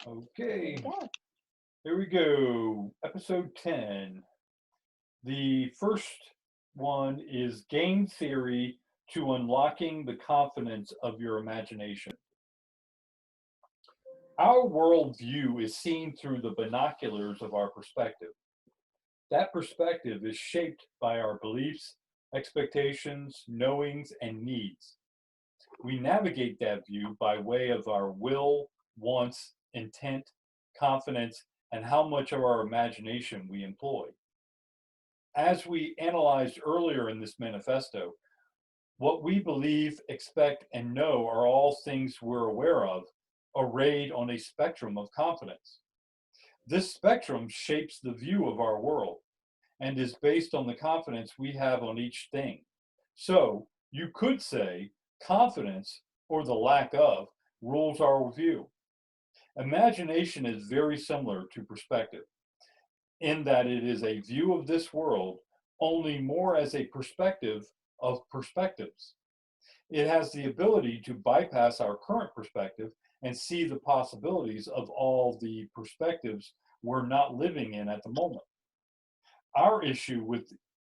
Okay, There we go. here we go. Episode 10. The first one is Game Theory to Unlocking the Confidence of Your Imagination. Our worldview is seen through the binoculars of our perspective. That perspective is shaped by our beliefs, expectations, knowings, and needs. We navigate that view by way of our will, wants, intent, confidence, and how much of our imagination we employ. As we analyzed earlier in this manifesto, what we believe, expect, and know are all things we're aware of, arrayed on a spectrum of confidence. This spectrum shapes the view of our world and is based on the confidence we have on each thing. So, you could say confidence, or the lack of, rules our view. Imagination is very similar to perspective, in that it is a view of this world, only more as a perspective of perspectives. It has the ability to bypass our current perspective and see the possibilities of all the perspectives we're not living in at the moment. Our issue with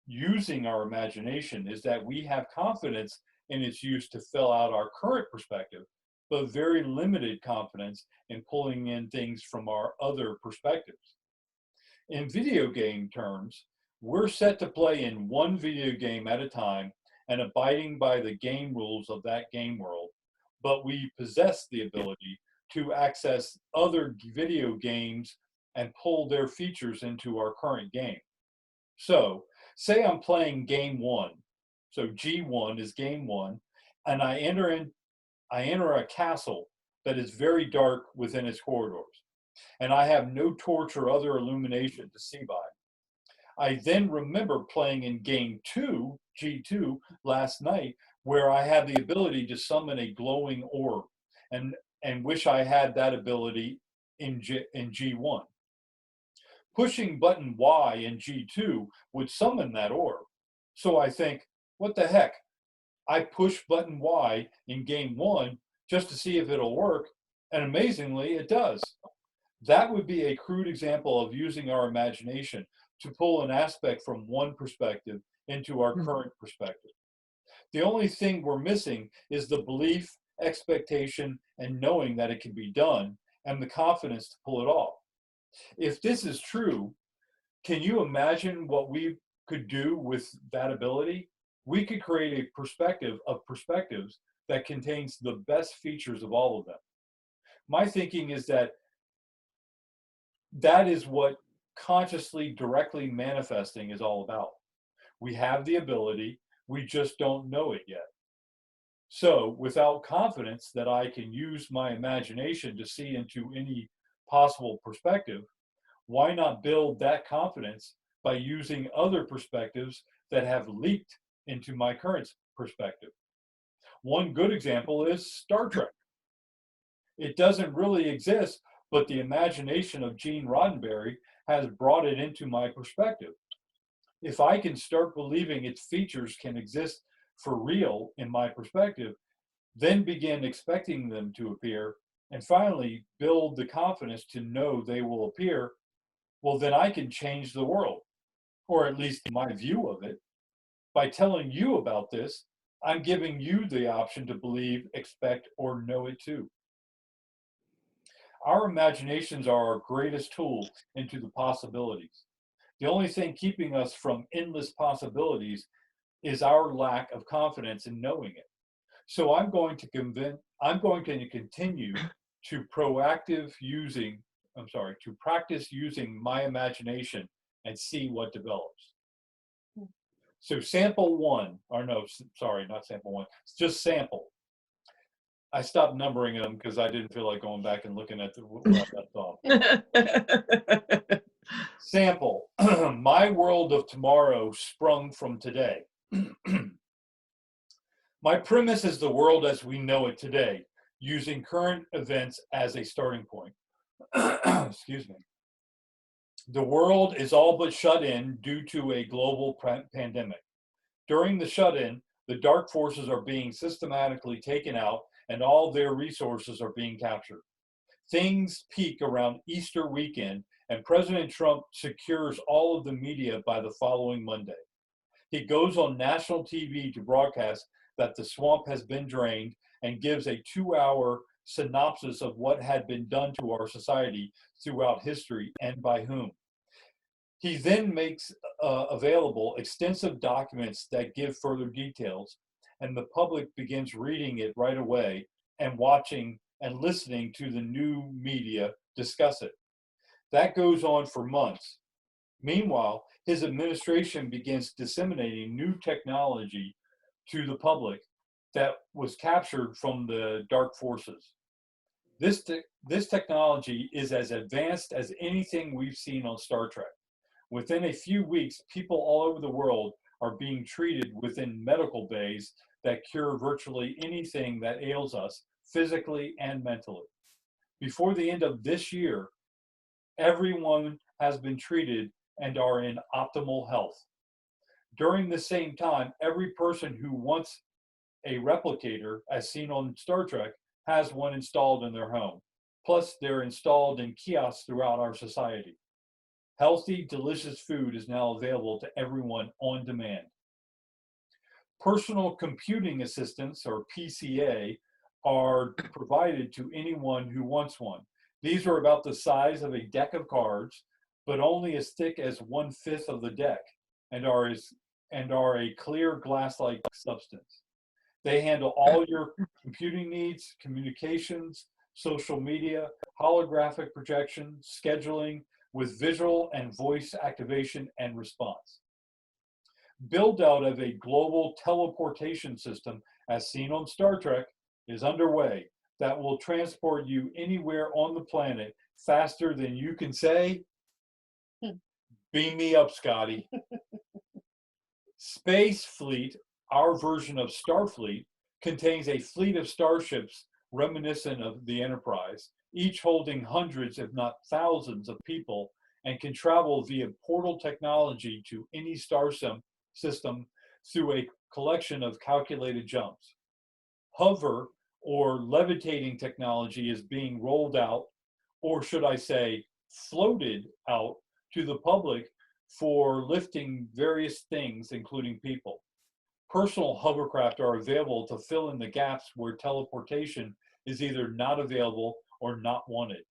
using our imagination is that we have confidence in its use to fill out our current perspective, but very limited confidence in pulling in things from our other perspectives. In video game terms, we're set to play in one video game at a time and abiding by the game rules of that game world, but we possess the ability to access other video games and pull their features into our current game. So, say I'm playing game one. So G1 is game one, and I enter a castle that is very dark within its corridors, and I have no torch or other illumination to see by. I then remember playing in game two, G2, last night, where I had the ability to summon a glowing orb, and wish I had that ability in G1. Pushing button Y in G2 would summon that orb. So I think, what the heck? I push button Y in game one just to see if it'll work, and amazingly, it does. That would be a crude example of using our imagination to pull an aspect from one perspective into our current perspective. The only thing we're missing is the belief, expectation, and knowing that it can be done, and the confidence to pull it off. If this is true, can you imagine what we could do with that ability? We could create a perspective of perspectives that contains the best features of all of them. My thinking is that that is what consciously directly manifesting is all about. We have the ability, we just don't know it yet. So, without confidence that I can use my imagination to see into any possible perspective, why not build that confidence by using other perspectives that have leaked into my current perspective? One good example is Star Trek. It doesn't really exist, but the imagination of Gene Roddenberry has brought it into my perspective. If I can start believing its features can exist for real in my perspective, then begin expecting them to appear, and finally build the confidence to know they will appear, well, then I can change the world, or at least my view of it. By telling you about this, I'm giving you the option to believe, expect, or know it too. Our imaginations are our greatest tool into the possibilities. The only thing keeping us from endless possibilities is our lack of confidence in knowing it. So I'm going to continue to to practice using my imagination and see what develops. So sample one, or no, sorry, not sample one, it's just sample. I stopped numbering them because I didn't feel like going back and looking at where I left off. Sample, my world of tomorrow sprung from today. My premise is the world as we know it today, using current events as a starting point. Excuse me. The world is all but shut in due to a global pandemic. During the shut in, the dark forces are being systematically taken out and all their resources are being captured. Things peak around Easter weekend, and President Trump secures all of the media by the following Monday. He goes on national TV to broadcast that the swamp has been drained and gives a 2-hour synopsis of what had been done to our society throughout history and by whom. He then makes available extensive documents that give further details, and the public begins reading it right away and watching and listening to the new media discuss it. That goes on for months. Meanwhile, his administration begins disseminating new technology to the public that was captured from the dark forces. This technology is as advanced as anything we've seen on Star Trek. Within a few weeks, people all over the world are being treated within medical bays that cure virtually anything that ails us physically and mentally. Before the end of this year, everyone has been treated and are in optimal health. During the same time, every person who wants a replicator, as seen on Star Trek, has one installed in their home. Plus, they're installed in kiosks throughout our society. Healthy, delicious food is now available to everyone on demand. Personal computing assistants, or PCA, are provided to anyone who wants one. These are about the size of a deck of cards, but only as thick as 1/5 of the deck, and are a clear glass-like substance. They handle all your computing needs, communications, social media, holographic projection, scheduling, with visual and voice activation and response. Build out of a global teleportation system, as seen on Star Trek, is underway that will transport you anywhere on the planet faster than you can say, beam me up, Scotty. Space Fleet, our version of Starfleet, contains a fleet of starships reminiscent of the Enterprise, each holding hundreds, if not thousands, of people, and can travel via portal technology to any star system through a collection of calculated jumps. Hover, or levitating technology, is being rolled out, or should I say, floated out to the public for lifting various things, including people. Personal hovercraft are available to fill in the gaps where teleportation is either not available or not wanted.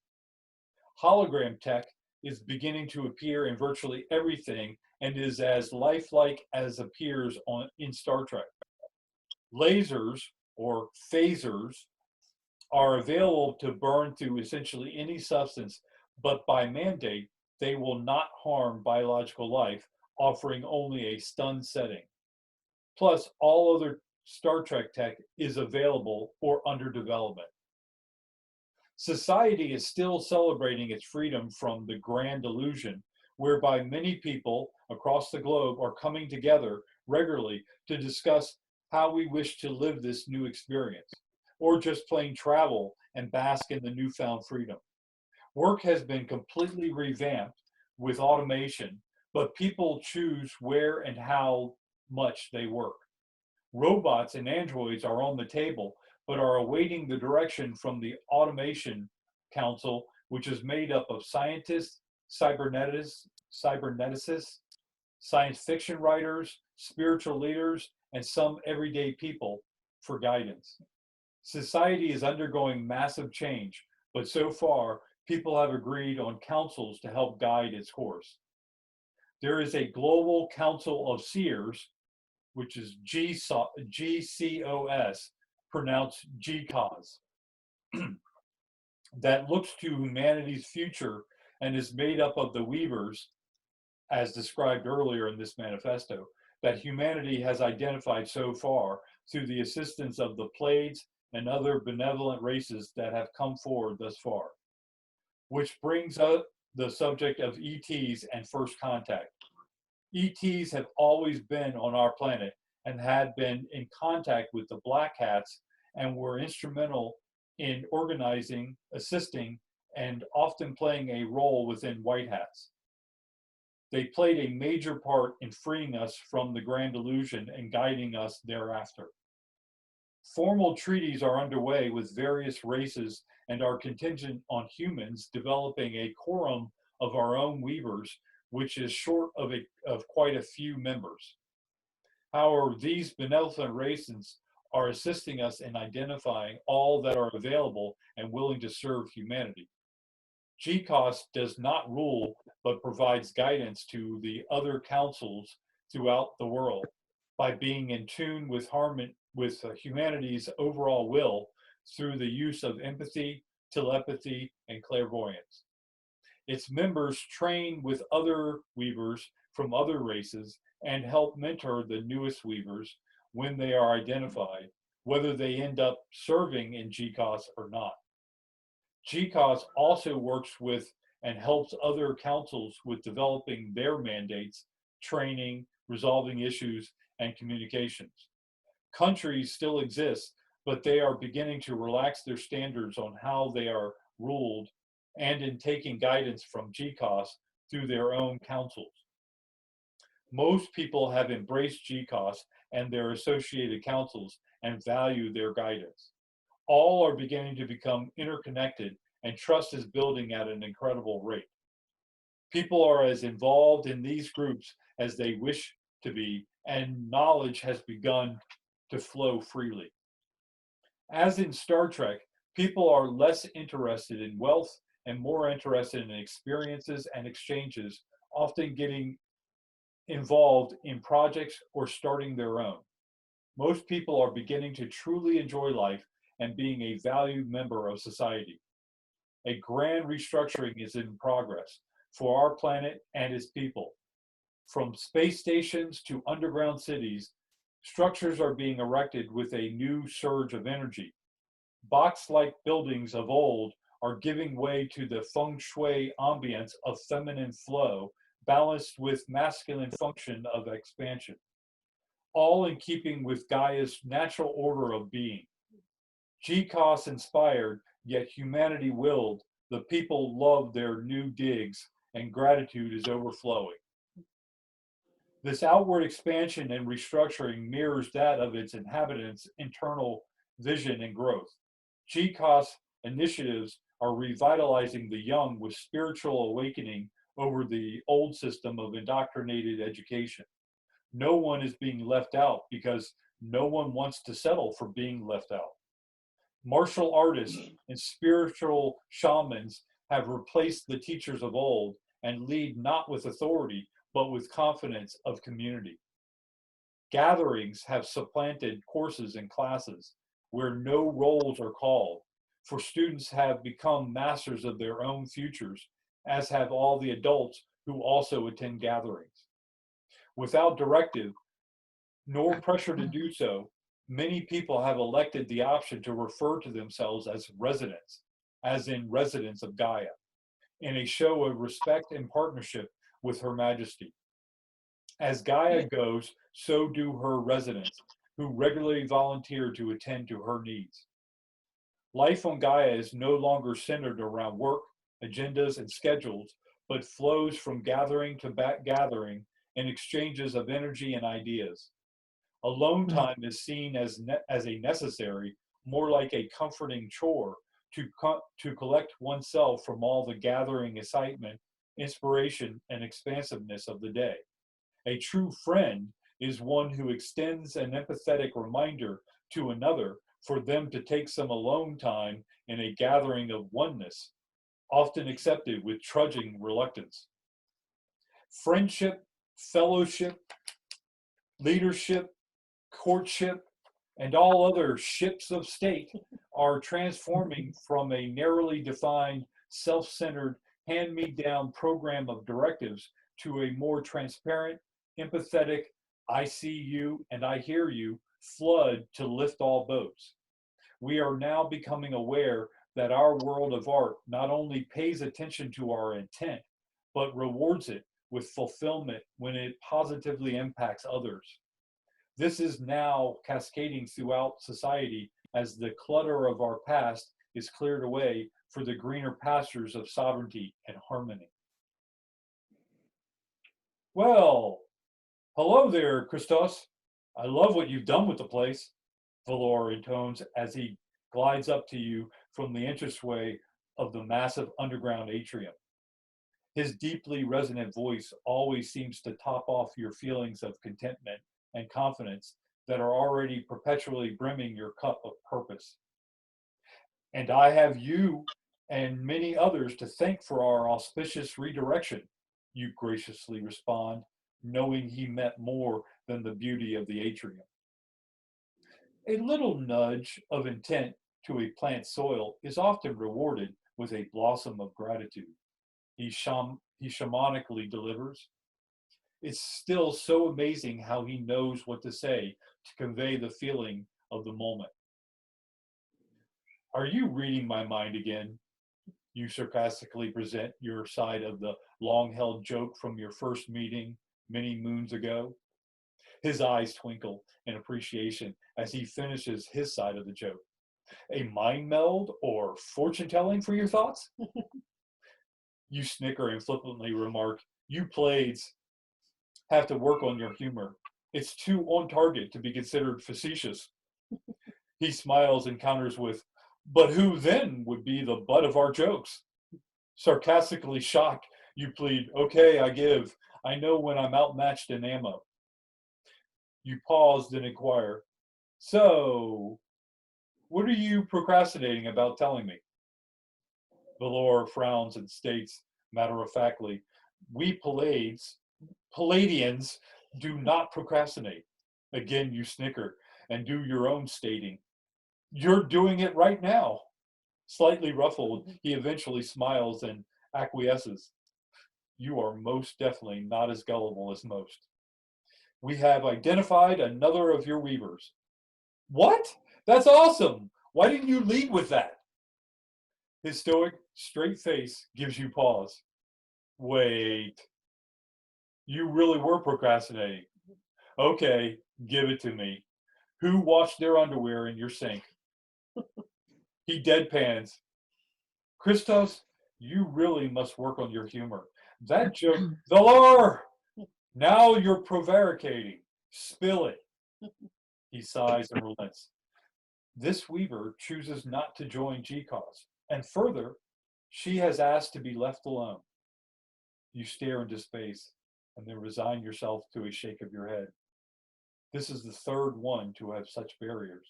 Hologram tech is beginning to appear in virtually everything and is as lifelike as appears in Star Trek. Lasers, or phasers, are available to burn through essentially any substance, but by mandate, they will not harm biological life, offering only a stun setting. Plus, all other Star Trek tech is available or under development. Society is still celebrating its freedom from the grand illusion, whereby many people across the globe are coming together regularly to discuss how we wish to live this new experience, or just plain travel and bask in the newfound freedom. Work has been completely revamped with automation, but people choose where and how much they work. Robots and androids are on the table, but are awaiting the direction from the Automation Council, which is made up of scientists, cyberneticists, science fiction writers, spiritual leaders, and some everyday people for guidance. Society is undergoing massive change, but so far, people have agreed on councils to help guide its course. There is a global council of seers, which is GCOS, pronounced GCOS, that looks to humanity's future and is made up of the weavers, as described earlier in this manifesto, that humanity has identified so far through the assistance of the Pleiades and other benevolent races that have come forward thus far. Which brings up the subject of ETs and first contact. ETs have always been on our planet and had been in contact with the Black Hats and were instrumental in organizing, assisting, and often playing a role within White Hats. They played a major part in freeing us from the grand illusion and guiding us thereafter. Formal treaties are underway with various races and are contingent on humans developing a quorum of our own weavers, which is short of quite a few members. However, these benevolent races are assisting us in identifying all that are available and willing to serve humanity. GCOS does not rule, but provides guidance to the other councils throughout the world by being in tune with humanity's overall will through the use of empathy, telepathy, and clairvoyance. Its members train with other weavers from other races and help mentor the newest weavers when they are identified, whether they end up serving in GCOS or not. GCOS also works with and helps other councils with developing their mandates, training, resolving issues, and communications. Countries still exist, but they are beginning to relax their standards on how they are ruled and in taking guidance from GCOS through their own councils. Most people have embraced GCOS and their associated councils and value their guidance. All are beginning to become interconnected, and trust is building at an incredible rate. People are as involved in these groups as they wish to be, and knowledge has begun to flow freely. As in Star Trek, people are less interested in wealth and more interested in experiences and exchanges, often getting involved in projects or starting their own. Most people are beginning to truly enjoy life and being a valued member of society. A grand restructuring is in progress for our planet and its people. From space stations to underground cities, structures are being erected with a new surge of energy. Box-like buildings of old are giving way to the feng shui ambience of feminine flow, balanced with masculine function of expansion, all in keeping with Gaia's natural order of being. GCOS inspired, yet humanity willed, the people love their new digs, and gratitude is overflowing. This outward expansion and restructuring mirrors that of its inhabitants' internal vision and growth. GCOS initiatives are revitalizing the young with spiritual awakening over the old system of indoctrinated education. No one is being left out because no one wants to settle for being left out. Martial artists and spiritual shamans have replaced the teachers of old and lead not with authority, but with confidence of community. Gatherings have supplanted courses and classes where no roles are called, for students have become masters of their own futures, as have all the adults who also attend gatherings. Without directive, nor pressure to do so, many people have elected the option to refer to themselves as residents, as in residents of Gaia, in a show of respect and partnership with Her Majesty. As Gaia goes, so do her residents, who regularly volunteer to attend to her needs. Life on Gaia is no longer centered around work, agendas, and schedules, but flows from gathering to back gathering in exchanges of energy and ideas. Alone time is seen as a necessary, more like a comforting chore to collect oneself from all the gathering excitement, inspiration, and expansiveness of the day. A true friend is one who extends an empathetic reminder to another for them to take some alone time in a gathering of oneness, often accepted with trudging reluctance. Friendship, fellowship, leadership, courtship, and all other ships of state are transforming from a narrowly defined, self-centered, hand-me-down program of directives to a more transparent, empathetic, I see you and I hear you flood to lift all boats. We are now becoming aware that our world of art not only pays attention to our intent, but rewards it with fulfillment when it positively impacts others. This is now cascading throughout society as the clutter of our past is cleared away for the greener pastures of sovereignty and harmony. Well, hello there, Christos. I love what you've done with the place. Valor intones as he glides up to you from the entranceway of the massive underground atrium. His deeply resonant voice always seems to top off your feelings of contentment and confidence that are already perpetually brimming your cup of purpose. And I have you and many others to thank for our auspicious redirection, you graciously respond, knowing he meant more than the beauty of the atrium. A little nudge of intent to a plant's soil is often rewarded with a blossom of gratitude. He shamanically delivers. It's still so amazing how he knows what to say to convey the feeling of the moment. Are you reading my mind again? You sarcastically present your side of the long held joke from your first meeting many moons ago. His eyes twinkle in appreciation as he finishes his side of the joke. A mind meld or fortune telling for your thoughts? You snicker and flippantly remark, you plaids have to work on your humor. It's too on target to be considered facetious. He smiles and counters with, but who then would be the butt of our jokes? Sarcastically shocked, you plead, okay, I give. I know when I'm outmatched in ammo. You pause, then inquire, so, what are you procrastinating about telling me? Valor frowns and states, matter-of-factly, we Palladians, do not procrastinate. Again, you snicker and do your own stating. You're doing it right now. Slightly ruffled, he eventually smiles and acquiesces. You are most definitely not as gullible as most. We have identified another of your weavers. What? That's awesome. Why didn't you lead with that? His stoic, straight face gives you pause. Wait, you really were procrastinating. Okay, give it to me. Who washed their underwear in your sink? He deadpans. Christos, you really must work on your humor. That joke, Valar! Now you're prevaricating. Spill it. He sighs and relents. This weaver chooses not to join G-Cause, and further, she has asked to be left alone. You stare into space and then resign yourself to a shake of your head. This is the third one to have such barriers.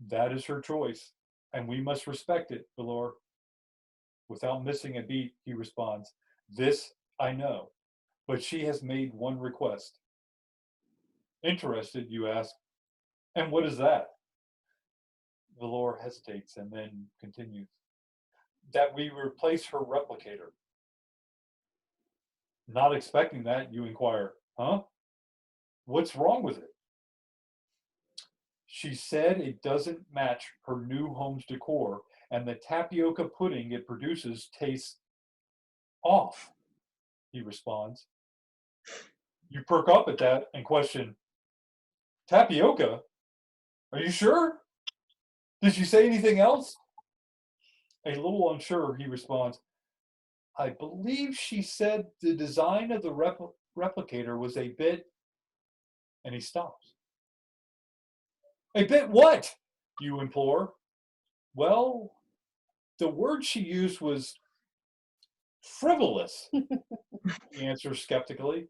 That is her choice, and we must respect it, Valor. Without missing a beat, he responds, this I know, but she has made one request. Interested, you ask, and what is that? Valor hesitates and then continues, that we replace her replicator. Not expecting that, you inquire, huh? What's wrong with it? She said it doesn't match her new home's decor, and the tapioca pudding it produces tastes off, he responds. You perk up at that and question, tapioca? Are you sure? Did she say anything else? A little unsure, he responds, I believe she said the design of the replicator was a bit, and he stops. A bit what? You implore. Well, the word she used was frivolous, he answers skeptically.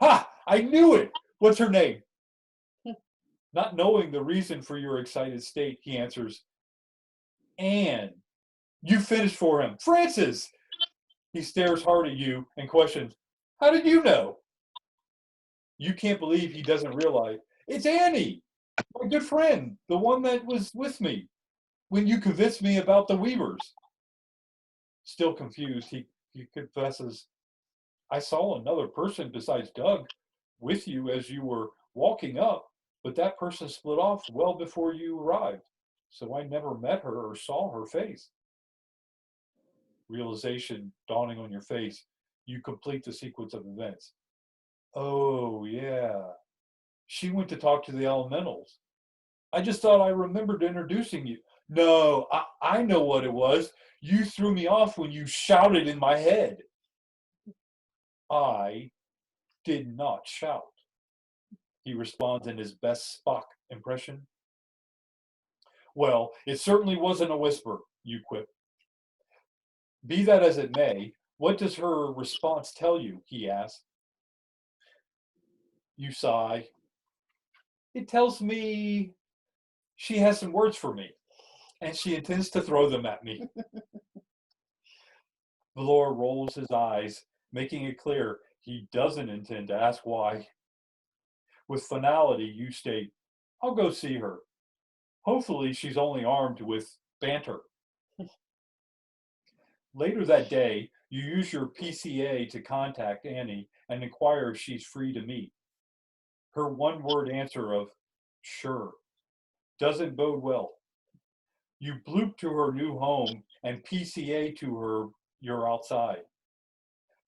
Ha! I knew it! What's her name? Not knowing the reason for your excited state, he answers, Anne. You finished for him. Francis! He stares hard at you and questions, how did you know? You can't believe he doesn't realize. It's Annie, my good friend, the one that was with me when you convinced me about the Weavers. Still confused, he confesses, I saw another person besides Doug with you as you were walking up, but that person split off well before you arrived, so I never met her or saw her face. Realization dawning on your face, you complete the sequence of events. Oh, yeah. She went to talk to the elementals. I just thought I remembered introducing you. No, I know what it was. You threw me off when you shouted in my head. I did not shout. he responds in his best Spock impression. Well, it certainly wasn't a whisper, you quip. Be that as it may, what does her response tell you? He asks. You sigh. It tells me she has some words for me, and she intends to throw them at me. Valor rolls his eyes, making it clear he doesn't intend to ask why. With finality, you state, I'll go see her. Hopefully, she's only armed with banter. Later that day, you use your PCA to contact Annie and inquire if she's free to meet. Her one-word answer of, sure, doesn't bode well. You bloop to her new home and PCA to her you're outside.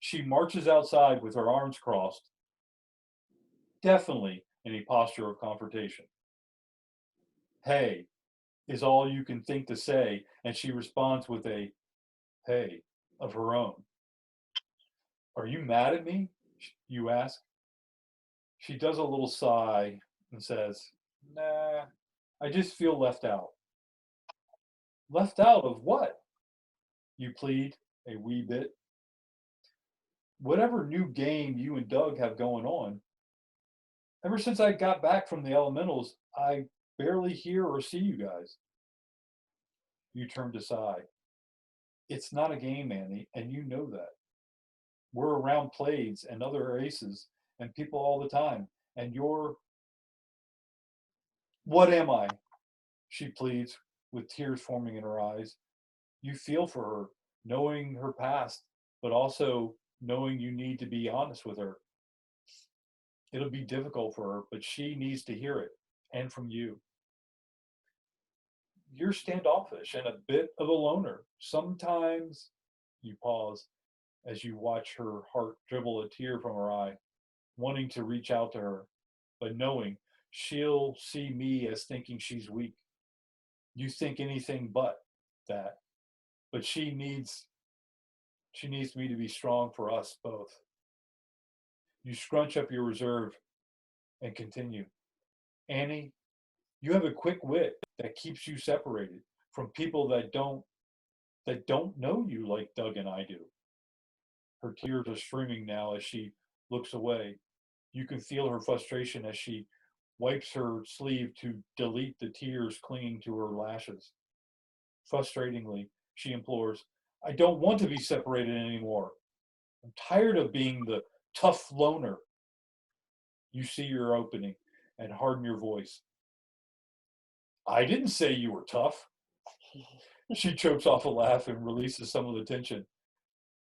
She marches outside with her arms crossed, definitely in a posture of confrontation. Hey, is all you can think to say, and she responds with a hey of her own. Are you mad at me? You ask. She does a little sigh and says, nah, I just feel left out. Left out of what? You plead a wee bit. Whatever new game you and Doug have going on. Ever since I got back from the elementals, I barely hear or see you guys. You turn to sigh. It's not a game, Annie, and you know that. We're around Plaids and other aces and people all the time, and you're... What am I? She pleads, with tears forming in her eyes. You feel for her, knowing her past, but also knowing you need to be honest with her. It'll be difficult for her, but she needs to hear it, and from you. You're standoffish and a bit of a loner. Sometimes, you pause as you watch her heart dribble a tear from her eye, wanting to reach out to her, but knowing she'll see me as thinking she's weak. You think anything but that, but she needs me to be strong for us both. You scrunch up your reserve and continue. Annie, you have a quick wit that keeps you separated from people that don't know you like Doug and I do. Her tears are streaming now as she looks away. You can feel her frustration as she wipes her sleeve to delete the tears clinging to her lashes. Frustratingly, she implores, I don't want to be separated anymore. I'm tired of being the tough loner. You see your opening and harden your voice. I didn't say you were tough. She chokes off a laugh and releases some of the tension.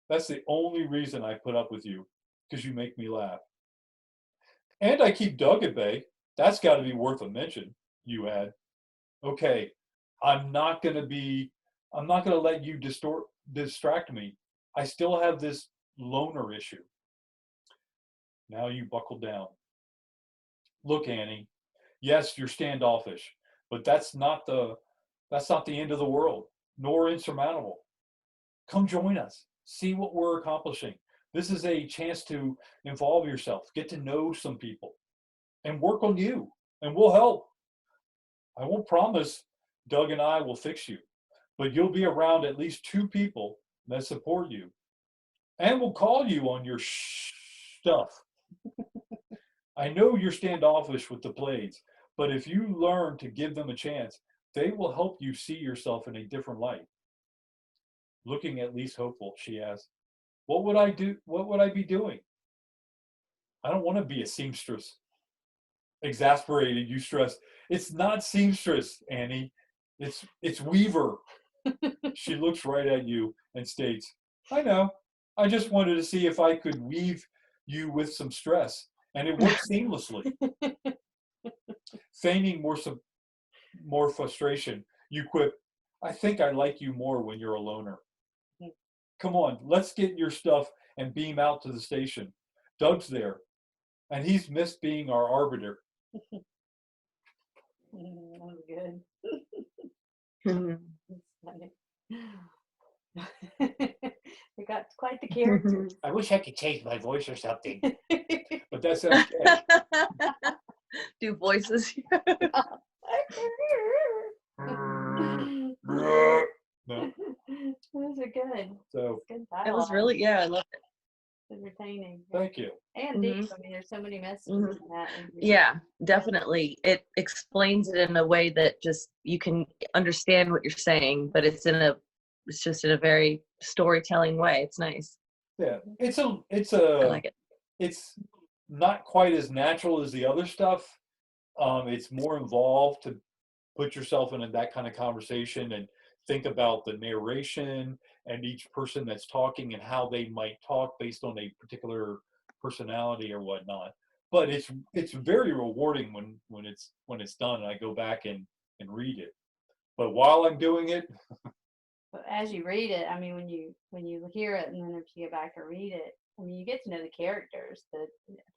That's the only reason I put up with you, because you make me laugh. And I keep Doug at bay. That's got to be worth a mention, you add. Okay, I'm not going to let you distract me. I still have this loner issue. Now you buckle down. Look, Annie, yes, you're standoffish, but that's not the end of the world, nor insurmountable. Come join us. See what we're accomplishing. This is a chance to involve yourself, get to know some people, and work on you, and we'll help. I won't promise Doug and I will fix you, but you'll be around at least 2 people that support you, and will call you on your stuff. I know you're standoffish with the Blades, but if you learn to give them a chance, they will help you see yourself in a different light. Looking at least hopeful, she asks, what would I do? What would I be doing? I don't want to be a seamstress. Exasperated, you stress, it's not seamstress, Annie. It's weaver. She looks right at you and states, I know. I just wanted to see if I could weave you with some stress, and it worked seamlessly. Feigning more frustration, you quip, I think I like you more when you're a loner. Come on, let's get your stuff and beam out to the station. Doug's there, and he's missed being our arbiter. That was good. That's funny. We got quite the characters. I wish I could change my voice or something, but that's okay. do voices. No. Those are good. So Good It was dialogue. really, yeah, I love it. Entertaining. thank you. And deep. I mean, there's so many messages in that. And Yeah, definitely. It explains it in a way that just you can understand what you're saying, but it's just in a very storytelling way. It's nice. Yeah, I like it. it's not quite as natural as the other stuff. It's more involved to put yourself in that kind of conversation and think about the narration and each person that's talking and how they might talk based on a particular personality or whatnot. But it's very rewarding when it's done and I go back and read it. But while I'm doing it, But as you read it, I mean, when you hear it, and then if you go back and read it, I mean, you get to know the characters, the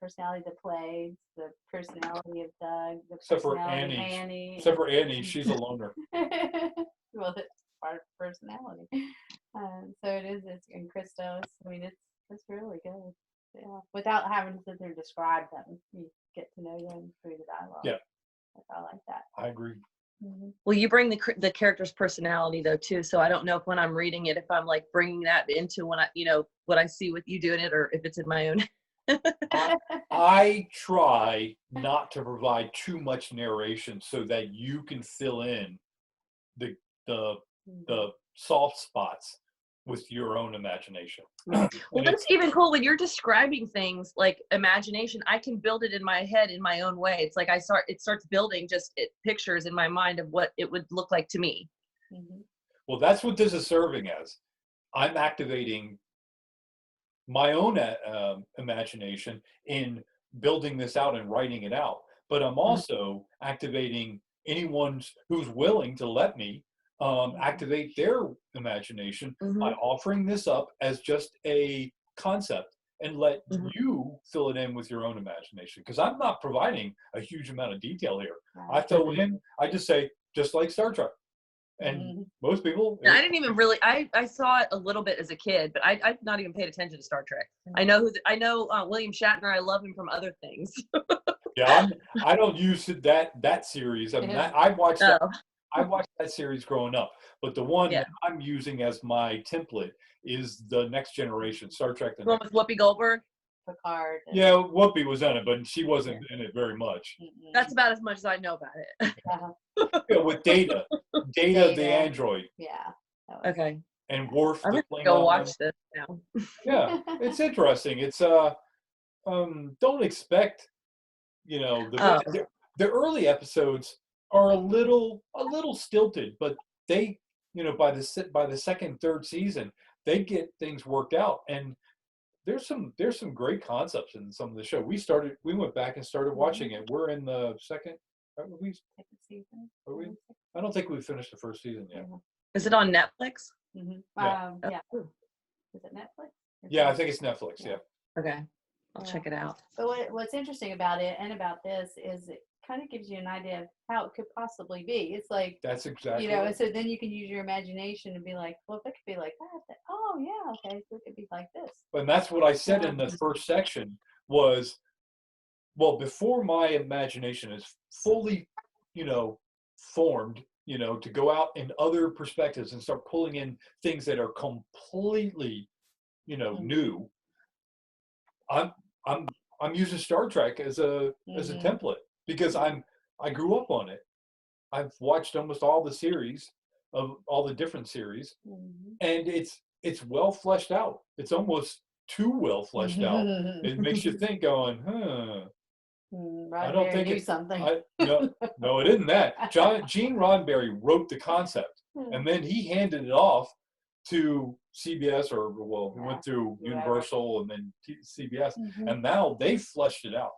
personality of the plagues, the personality of Doug, the except for personality Annie, of Annie. she's a loner. Well, it's part of personality. So it is. It's in Christos. I mean, it's really good. Yeah, without having to sit there and describe them, you get to know them through the dialogue. Yeah, I like that. I agree. Mm-hmm. Well, you bring the character's personality though too, so I don't know if when I'm reading it, if I'm like bringing that into when I, what I see with you doing it, or if it's in my own. I try not to provide too much narration so that you can fill in the the soft spots with your own imagination. Well, And that's even cool when you're describing things like imagination. I can build it in my head in my own way. It's like it starts building pictures in my mind of what it would look like to me. Mm-hmm. well, that's what this is serving as. I'm activating my own imagination in building this out and writing it out. But I'm also activating anyone who's willing to let me activate their imagination by offering this up as just a concept and let you fill it in with your own imagination. Because I'm not providing a huge amount of detail here. I fill in, I just say, just like Star Trek. And most people, I didn't even really. I saw it a little bit as a kid, but I've not even paid attention to Star Trek. I know William Shatner. I love him from other things. yeah, I don't use that series. I mean, I watched that. I watched that series growing up, but the one that I'm using as my template is the Next Generation, Star Trek. The one with Whoopi Goldberg. Picard. Yeah, Whoopi was in it, but she wasn't in it very much. That's about as much as I know about it. Yeah, with Data the android. Yeah. Okay. And Worf. I'm gonna go watch this now. Yeah, it's interesting. It's don't expect, the early episodes are a little stilted, but they, by the second, third season, they get things worked out, and there's some great concepts in some of the show. We went back and started watching it. We're in the second season. Are we? I don't think we finished the first season yet. Is it on Netflix? Yeah. Is it Netflix? Yeah, I think it's Netflix. Yeah. Okay, I'll check it out. But what's interesting about it and about this is it kind of gives you an idea of how it could possibly be. It's like, that's exactly right. So then you can use your imagination and be like, well, if it could be like that, oh yeah, okay, so it could be like this. And that's what I said in the first section was, well, before my imagination is fully, formed, to go out in other perspectives and start pulling in things that are completely, new. I'm using Star Trek as a template because I grew up on it. I've watched almost all the series of all the different series, and it's well fleshed out. It's almost too well fleshed out. It makes you think, going, I don't think it's something. No, it isn't that. Gene Roddenberry wrote the concept, and then he handed it off to CBS, he went through Universal and then CBS, and now they fleshed it out.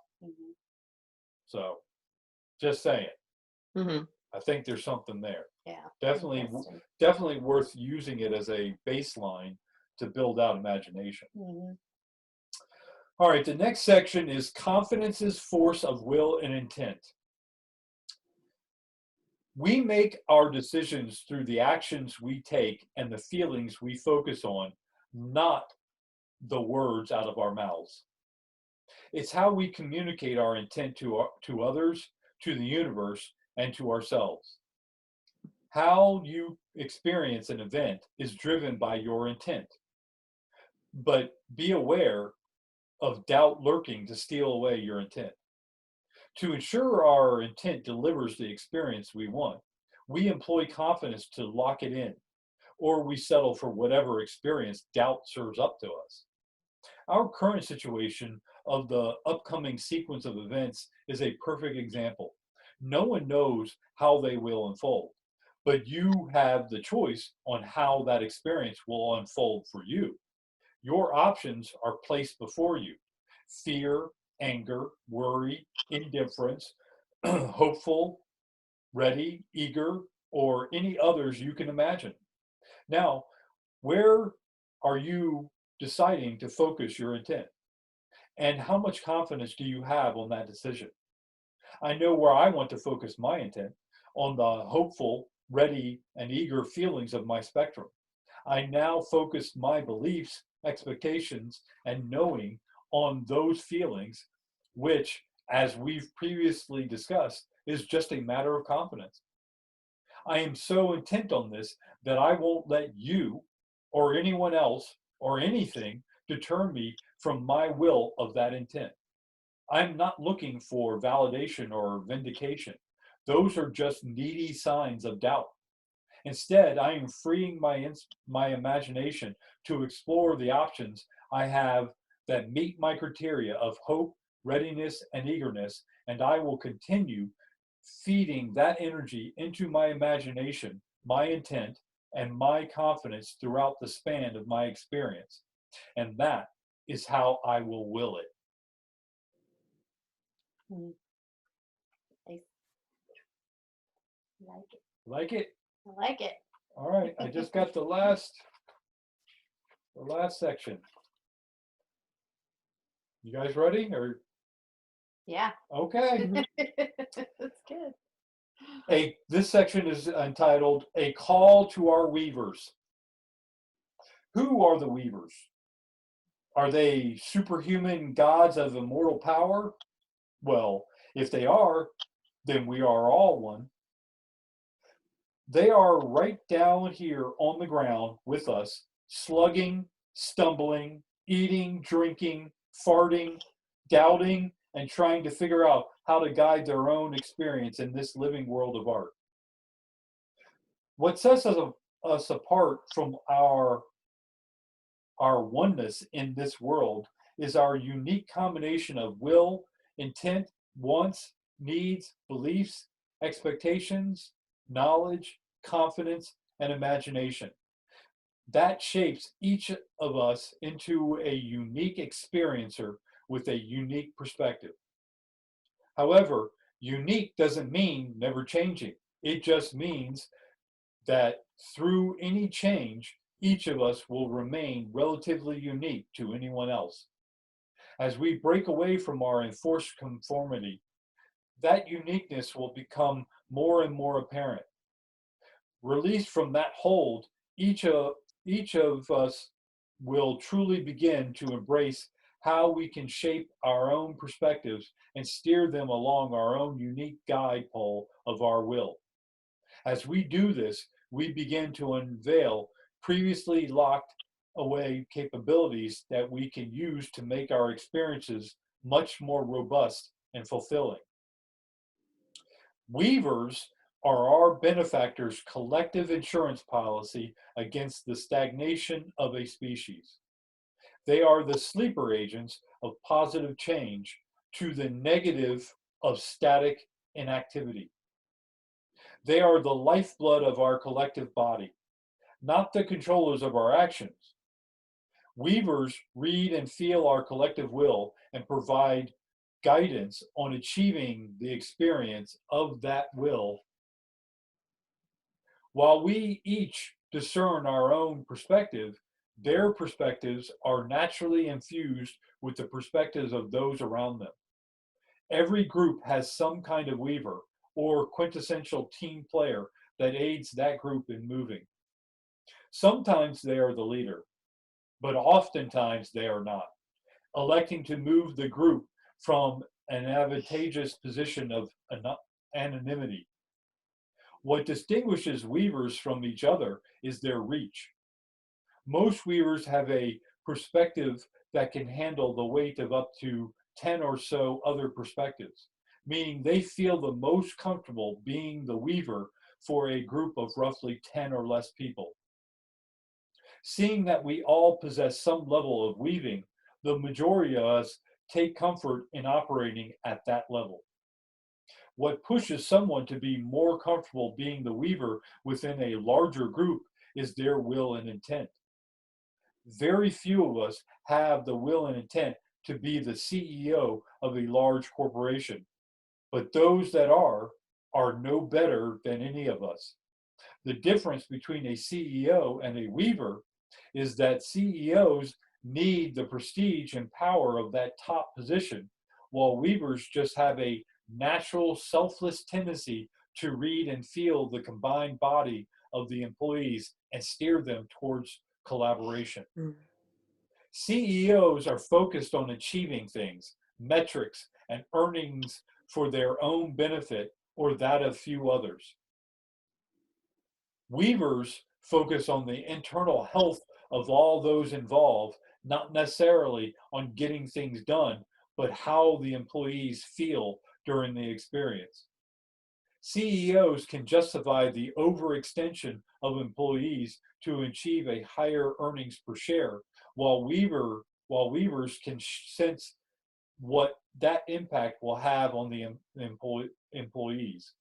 So, just saying. I think there's something there. Yeah, definitely worth using it as a baseline to build out imagination. All right, the next section is confidence's force of will and intent. We make our decisions through the actions we take and the feelings we focus on, not the words out of our mouths. It's how we communicate our intent to others, to the universe, and to ourselves. How you experience an event is driven by your intent. But be aware of doubt lurking to steal away your intent. To ensure our intent delivers the experience we want, we employ confidence to lock it in, or we settle for whatever experience doubt serves up to us. Our current situation of the upcoming sequence of events is a perfect example. No one knows how they will unfold, but you have the choice on how that experience will unfold for you. Your options are placed before you: fear, anger, worry, indifference, hopeful, ready, eager, or any others you can imagine. Now, where are you deciding to focus your intent? And how much confidence do you have on that decision? I know where I want to focus my intent: on the hopeful, ready, and eager feelings of my spectrum. I now focus my beliefs, expectations, and knowing on those feelings, which, as we've previously discussed, is just a matter of confidence. I am so intent on this that I won't let you or anyone else or anything deter me from my will of that intent. I'm not looking for validation or vindication. Those are just needy signs of doubt. Instead, I am freeing my imagination to explore the options I have that meet my criteria of hope, readiness, and eagerness, and I will continue feeding that energy into my imagination, my intent, and my confidence throughout the span of my experience. And that is how I will will it. Mm. I like it. Like it? I like it. All right, I just got the last section. You guys ready? Or Yeah. okay. That's good. This section is entitled "A Call to Our Weavers." Who are the weavers? Are they superhuman gods of immortal power? Well, if they are, then we are all one. They are right down here on the ground with us, slugging, stumbling, eating, drinking, farting, doubting, and trying to figure out how to guide their own experience in this living world of art. What sets us apart from our oneness in this world is our unique combination of will, intent, wants, needs, beliefs, expectations, knowledge, confidence, and imagination. That shapes each of us into a unique experiencer with a unique perspective. However, unique doesn't mean never changing. It just means that through any change, each of us will remain relatively unique to anyone else. As we break away from our enforced conformity, that uniqueness will become more and more apparent. Released from that hold, each of us will truly begin to embrace how we can shape our own perspectives and steer them along our own unique guide pole of our will. As we do this, we begin to unveil previously locked away capabilities that we can use to make our experiences much more robust and fulfilling. Weavers are our benefactors' collective insurance policy against the stagnation of a species. They are the sleeper agents of positive change to the negative of static inactivity. They are the lifeblood of our collective body, not the controllers of our actions. Weavers read and feel our collective will and provide guidance on achieving the experience of that will. While we each discern our own perspective, their perspectives are naturally infused with the perspectives of those around them. Every group has some kind of weaver or quintessential team player that aids that group in moving. Sometimes they are the leader, but oftentimes they are not. electing to move the group from an advantageous position of anonymity. What distinguishes weavers from each other is their reach. Most weavers have a perspective that can handle the weight of up to 10 or so other perspectives, meaning they feel the most comfortable being the weaver for a group of roughly 10 or less people. Seeing that we all possess some level of weaving, the majority of us take comfort in operating at that level. What pushes someone to be more comfortable being the weaver within a larger group is their will and intent. Very few of us have the will and intent to be the CEO of a large corporation, but those that are no better than any of us. The difference between a CEO and a weaver is that CEOs need the prestige and power of that top position, while weavers just have a natural, selfless tendency to read and feel the combined body of the employees and steer them towards collaboration. CEOs are focused on achieving things, metrics, and earnings for their own benefit or that of few others. Weavers focus on the internal health of all those involved, not necessarily on getting things done, but how the employees feel during the experience. CEOs can justify the overextension of employees to achieve a higher earnings per share, while weavers can sense what that impact will have on the employees.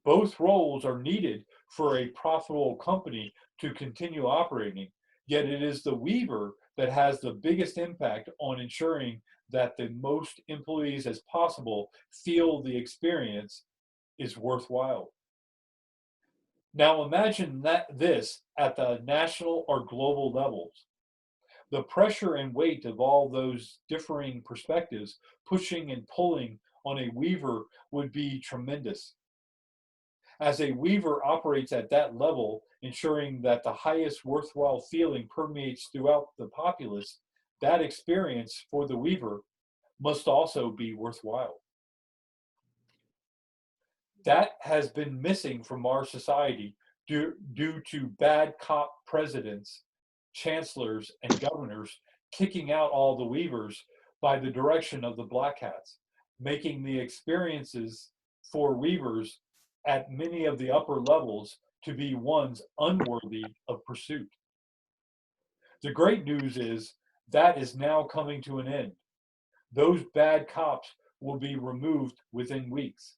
Both roles are needed for a profitable company to continue operating, yet it is the weaver that has the biggest impact on ensuring that the most employees as possible feel the experience is worthwhile. Now imagine this at the national or global levels. The pressure and weight of all those differing perspectives pushing and pulling on a weaver would be tremendous. As a weaver operates at that level, ensuring that the highest worthwhile feeling permeates throughout the populace, that experience for the weaver must also be worthwhile. That has been missing from our society due to bad cop presidents, chancellors, and governors kicking out all the weavers by the direction of the black hats, making the experiences for weavers at many of the upper levels to be ones unworthy of pursuit. The great news is that is now coming to an end. Those bad cops will be removed within weeks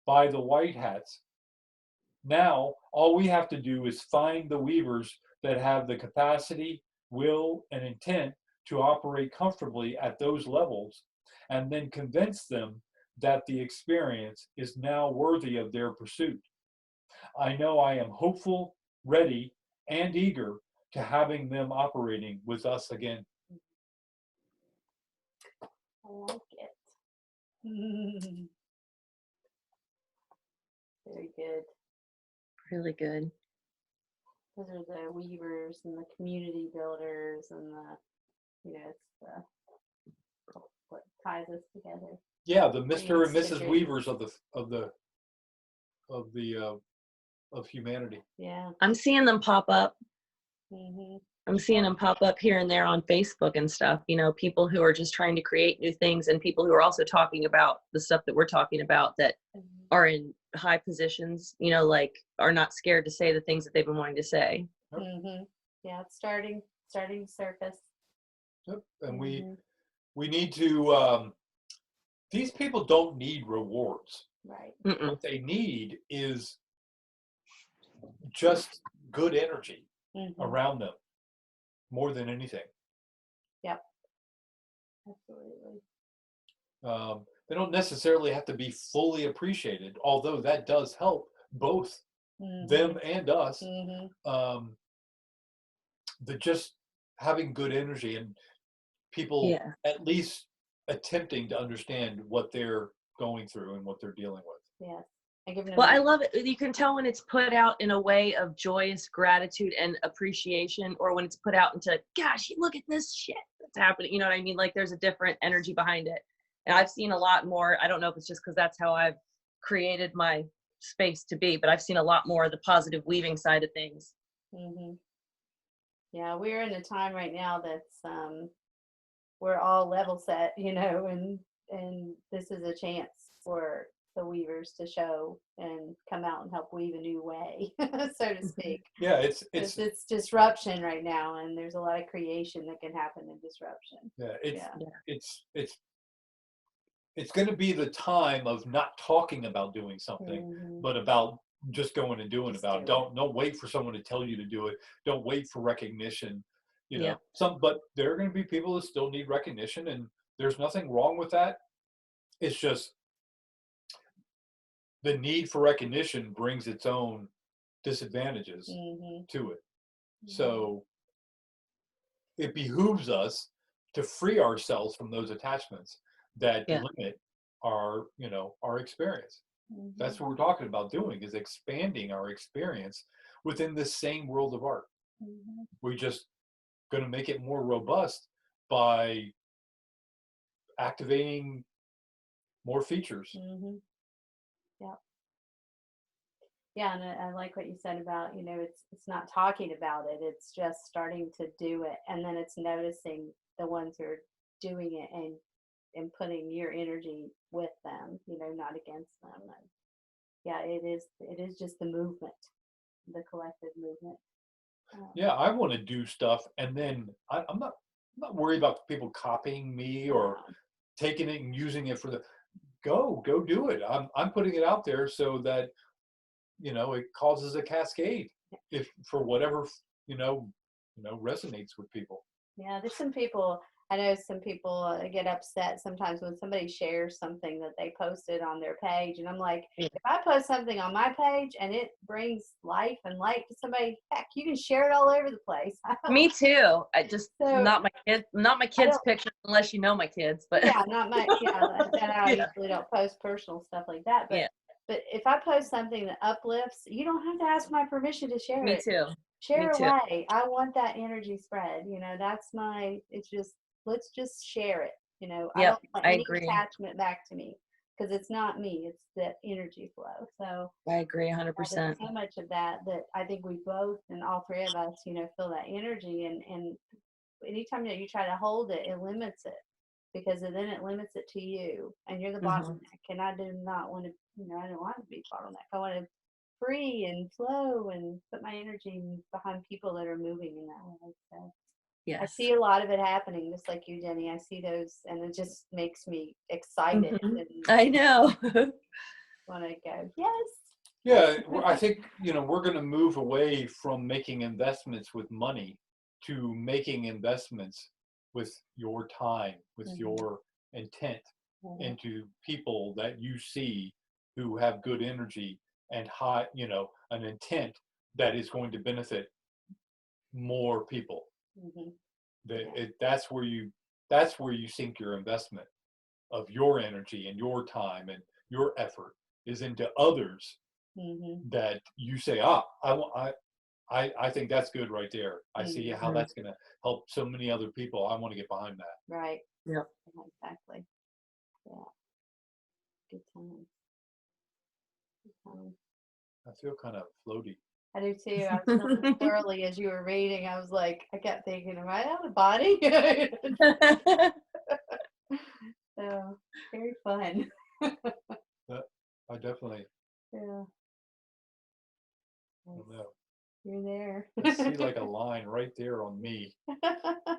by the white hats. Now, all we have to do is find the weavers that have the capacity, will, and intent to operate comfortably at those levels, and then convince them that the experience is now worthy of their pursuit. I know I am hopeful, ready, and eager to having them operating with us again. I like it. Very good. Really good. Those are the weavers and the community builders and it's what ties us together. Yeah, the Mr. and Mrs. Stickers. Weavers of humanity. Yeah. I'm seeing them pop up. Mm-hmm. I'm seeing them pop up here and there on Facebook and stuff. People who are just trying to create new things, and people who are also talking about the stuff that we're talking about that are in high positions, like are not scared to say the things that they've been wanting to say. Mm-hmm. Yeah, it's starting to surface. Yep. And Mm-hmm. we need to, these people don't need rewards. Right. Mm-mm. What they need is just good energy around them more than anything. Yep. Absolutely. They don't necessarily have to be fully appreciated, although that does help both them and us. But just having good energy and people at least attempting to understand what they're going through and what they're dealing with. Yes. Well, I love it. You can tell when it's put out in a way of joyous gratitude and appreciation, or when it's put out into, gosh, look at this shit. what's happening. You know what I mean? Like there's a different energy behind it. And I've seen a lot more. I don't know if it's just because that's how I've created my space to be, but I've seen a lot more of the positive weaving side of things. Hmm. Yeah, we're in a time right now that's we're all level set, and this is a chance for the weavers to show and come out and help weave a new way, so to speak. Yeah, It's disruption right now, and there's a lot of creation that can happen in disruption. It's going to be the time of not talking about doing something, Mhm. but about just going and doing Just about it. do it. Don't wait for someone to tell you to do it. Don't wait for recognition. Yeah. But there are going to be people that still need recognition, and there's nothing wrong with that. It's just the need for recognition brings its own disadvantages Mhm. to it. Mhm. So it behooves us to free ourselves from those attachments that Yeah. limit our experience. Mhm. That's what we're talking about doing, is expanding our experience within the same world of art. Mhm. We're just going to make it more robust by activating more features. Mhm. Yeah. Yeah, and I like what you said about, it's not talking about it, it's just starting to do it, and then it's noticing the ones who are doing it and putting your energy with them, not against them. And yeah, it is just the movement, the collective movement. Yeah, I want to do stuff, and then I'm not worried about people copying me or taking it and using it for the go do it. I'm putting it out there so that it causes a cascade, if for whatever resonates with people. Yeah, there's some people, I know some people get upset sometimes when somebody shares something that they posted on their page. And I'm like, Yeah. if I post something on my page and it brings life and light to somebody, heck, you can share it all over the place. Me too. I just So, not my kids' pictures unless you know my kids. But yeah, not my, that I yeah. usually don't post personal stuff like that. Yeah. But if I post something that uplifts, you don't have to ask my permission to share Me it. too. Share Me too. away. I want that energy spread. It's just, let's just share it. I Yep. don't want I any agree. attachment back to me because it's not me, it's the energy flow. So I agree there's 100%. so much of that I think we both, and all three of us, feel that energy. And anytime that you try to hold it, it limits it because then it limits it to you. And you're the bottleneck. And I do not want to, I don't want to be bottleneck. I want to free and flow and put my energy behind people that are moving in that way. So I Yes. see a lot of it happening, just like you, Jenny. I see those, and it just makes me excited and I know. want to go, yes. Yeah, I think we're going to move away from making investments with money to making investments with your time, with your intent into people that you see who have good energy and high, an intent that is going to benefit more people. That's where you sink your investment of your energy and your time and your effort is into others that you say, I think that's good right there. I see how that's going to help so many other people. I want to get behind that. Right. Yep. Exactly. Yeah. Good time. Good time. I feel kind of floaty. I do too. I was feeling swirly as you were reading. I was like, I kept thinking, am I out of body? So very fun. I definitely. Yeah. I don't know. You're there. I see like a line right there on me,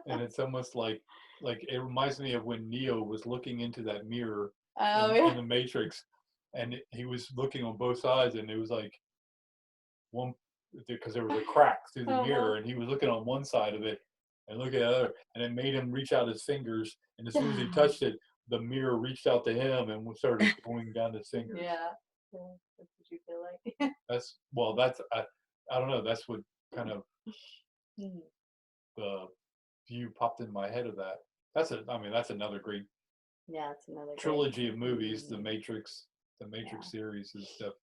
and it's almost like it reminds me of when Neo was looking into that mirror in the Matrix, and he was looking on both sides, and it was like one because there was a crack through the mirror, and he was looking on one side of it and looking at the other, and it made him reach out his fingers, and as soon as he touched it, the mirror reached out to him and started going down his fingers. Yeah. That's what you feel like. That's I don't know. That's what kind of the view popped in my head of that. That's another great It's another trilogy of movies. The Matrix series is stuff.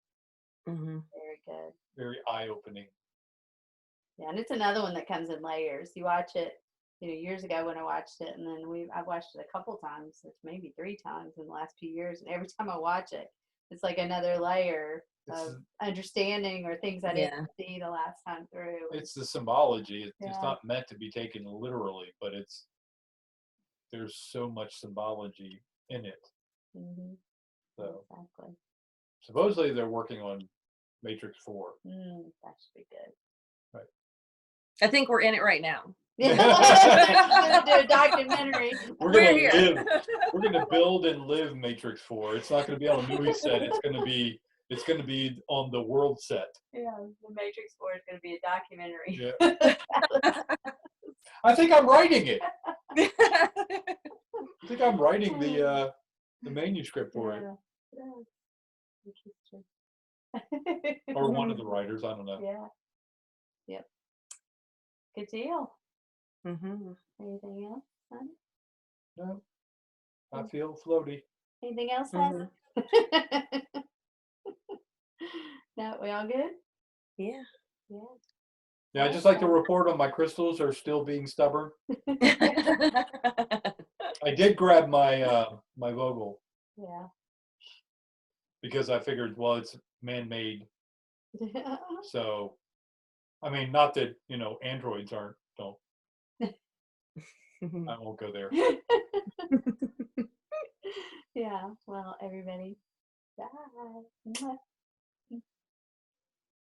Very good. Very eye-opening. Yeah, and it's another one that comes in layers. You watch it years ago when I watched it, and then I've watched it a couple times, it's maybe 3 times in the last few years, and every time I watch it, it's like another layer of understanding or things I didn't see the last time through. It's the symbology. It's not meant to be taken literally, but there's so much symbology in it. Mm-hmm. So exactly. supposedly they're working on Matrix 4. That should be good. Right. I think we're in it right now. We're gonna do a documentary. We're gonna build and live Matrix 4. It's not gonna be on a movie set. It's gonna be on the world set. Yeah, the Matrix 4 is gonna be a documentary. Yeah. I think I'm writing it. I think I'm writing the manuscript for it. Yeah. Or one of the writers. I don't know. Yeah. Yep. Good deal. Mm-hmm. Anything else, honey? No. I feel floaty. Anything else, Mm-hmm. honey? No, we all good? Yeah. Yeah. Yeah, I just like to report on my crystals are still being stubborn. I did grab my my Vogel. Yeah. Because I figured, well, it's man-made. So, I mean, not that, androids don't. I won't go there. Yeah, well, everybody, bye.